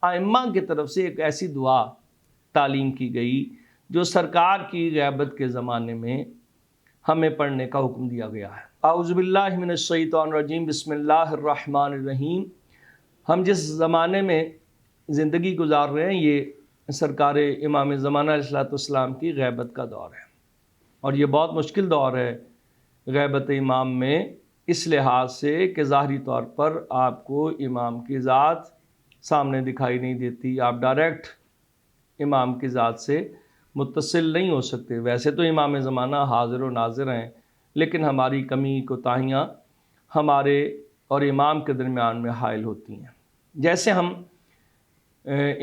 ائمہ کی طرف سے ایک ایسی دعا تعلیم کی گئی جو سرکار کی غیبت کے زمانے میں ہمیں پڑھنے کا حکم دیا گیا ہے۔ اعوذ باللہ من الشیطان الرجیم، بسم اللہ الرحمن الرحیم۔ ہم جس زمانے میں زندگی گزار رہے ہیں یہ سرکار امام زمانہ علیہ الصلوۃ والسلام کی غیبت کا دور ہے، اور یہ بہت مشکل دور ہے غیبت امام میں، اس لحاظ سے کہ ظاہری طور پر آپ کو امام کی ذات سامنے دکھائی نہیں دیتی، آپ ڈائریکٹ امام کی ذات سے متصل نہیں ہو سکتے۔ ویسے تو امام زمانہ حاضر و ناظر ہیں، لیکن ہماری کمی کوتاہیاں ہمارے اور امام کے درمیان میں حائل ہوتی ہیں۔ جیسے ہم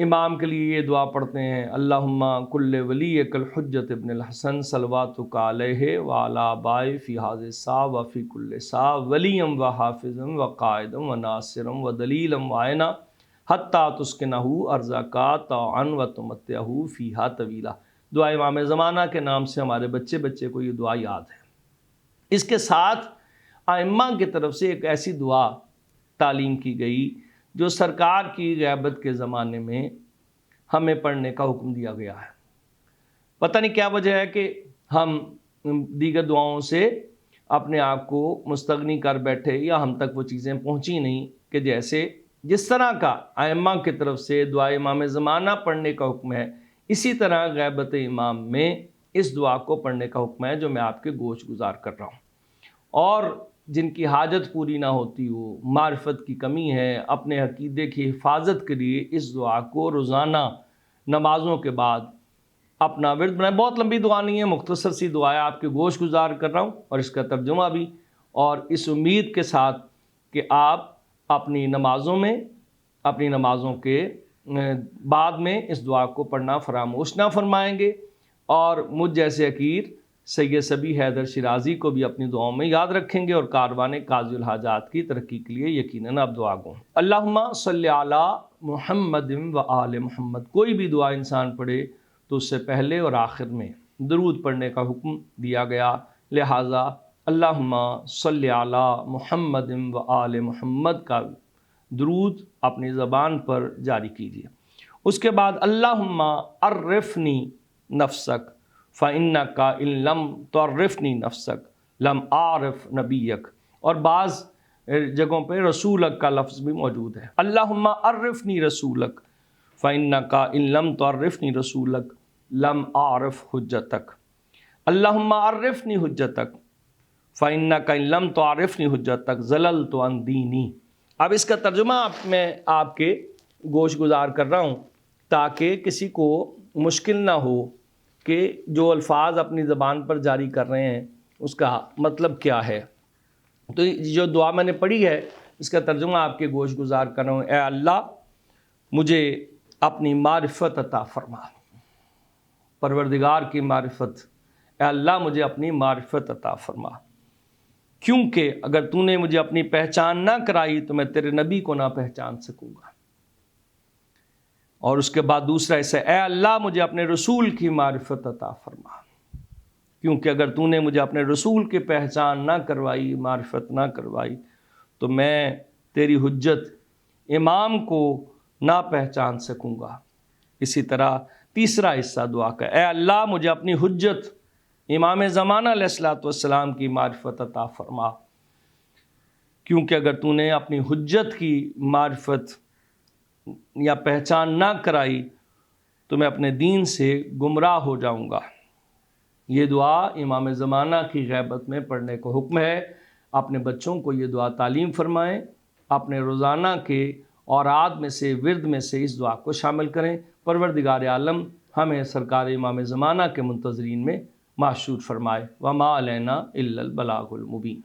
امام کے لیے یہ دعا پڑھتے ہیں، اللہم کل ولیک الحجۃ ابن الحسن صلواتک علیہ وعلی آبائہ فی ھذہ الساعہ وفی کل ساعہ ولیا وحافظا وقائدا وناصرا ودلیلا وعینا حتی تسکنہ ارضک طوعا وتمتعہ فیہا طویلا۔ دعا امام زمانہ کے نام سے ہمارے بچے بچے کو یہ دعا یاد ہے۔ اس کے ساتھ ائمہ کی طرف سے ایک ایسی دعا تعلیم کی گئی جو سرکار کی غیبت کے زمانے میں ہمیں پڑھنے کا حکم دیا گیا ہے۔ پتہ نہیں کیا وجہ ہے کہ ہم دیگر دعاؤں سے اپنے آپ کو مستغنی کر بیٹھے، یا ہم تک وہ چیزیں پہنچی نہیں کہ جیسے جس طرح کا ائمہ کی طرف سے دعا امام زمانہ پڑھنے کا حکم ہے، اسی طرح غیبت امام میں اس دعا کو پڑھنے کا حکم ہے جو میں آپ کے گوش گزار کر رہا ہوں۔ اور جن کی حاجت پوری نہ ہوتی ہو، معرفت کی کمی ہے، اپنے عقیدے کی حفاظت کے لیے اس دعا کو روزانہ نمازوں کے بعد اپنا ورد بنائیں۔ بہت لمبی دعا نہیں ہے، مختصر سی دعا ہے، آپ کے گوش گزار کر رہا ہوں، اور اس کا ترجمہ بھی، اور اس امید کے ساتھ کہ آپ اپنی نمازوں کے بعد میں اس دعا کو پڑھنا فراموش نہ فرمائیں گے، اور مجھ جیسے حقیر سید صبی حیدر شیرازی کو بھی اپنی دعاؤں میں یاد رکھیں گے، اور کاروان قاضی الحاجات کی ترقی کے لیے یقیناً آپ دعا گو۔ اللہم صلی علی محمد و آل محمد۔ کوئی بھی دعا انسان پڑھے تو اس سے پہلے اور آخر میں درود پڑھنے کا حکم دیا گیا، لہٰذا اللہم صلی علی محمد و آل محمد کا درود اپنی زبان پر جاری کیجیے۔ اس کے بعد اللہم عرفنی نفسک فإنک إن لم تعرفنی نفسک لم أعرف نبیک، اور بعض جگہوں پہ رسولک کا لفظ بھی موجود ہے۔ اللہم عرفنی رسولک فإنک إن لم تعرفنی رسولک لم أعرف حجتک۔ اللہم عرفنی حجتک فإنک إن لم تعرفنی حجتک ضللت عن دینی۔ اب اس کا ترجمہ میں آپ کے گوش گزار کر رہا ہوں تاکہ کسی کو مشکل نہ ہو کہ جو الفاظ اپنی زبان پر جاری کر رہے ہیں اس کا مطلب کیا ہے۔ تو جو دعا میں نے پڑھی ہے اس کا ترجمہ آپ کے گوش گزار کر رہا ہوں۔ اے اللہ مجھے اپنی معرفت عطا فرما، پروردگار کی معرفت، اے اللہ مجھے اپنی معرفت عطا فرما، کیونکہ اگر تو نے مجھے اپنی پہچان نہ کرائی تو میں تیرے نبی کو نہ پہچان سکوں گا۔ اور اس کے بعد دوسرا حصہ، اے اللہ مجھے اپنے رسول کی معرفت عطا فرما، کیونکہ اگر تو نے مجھے اپنے رسول کی پہچان نہ کروائی، معرفت نہ کروائی، تو میں تیری حجت امام کو نہ پہچان سکوں گا۔ اسی طرح تیسرا حصہ دعا کا، اے اللہ مجھے اپنی حجت امام زمانہ علیہ الصلوۃ والسلام کی معرفت عطا فرما، کیونکہ اگر تو نے اپنی حجت کی معرفت یا پہچان نہ کرائی تو میں اپنے دین سے گمراہ ہو جاؤں گا۔ یہ دعا امام زمانہ کی غیبت میں پڑھنے کو حکم ہے۔ اپنے بچوں کو یہ دعا تعلیم فرمائیں، اپنے روزانہ کے اوراد میں سے، ورد میں سے اس دعا کو شامل کریں۔ پروردگار عالم ہمیں سرکار امام زمانہ کے منتظرین میں محشور فرمائے۔ وما علینا الا البلاغ المبین۔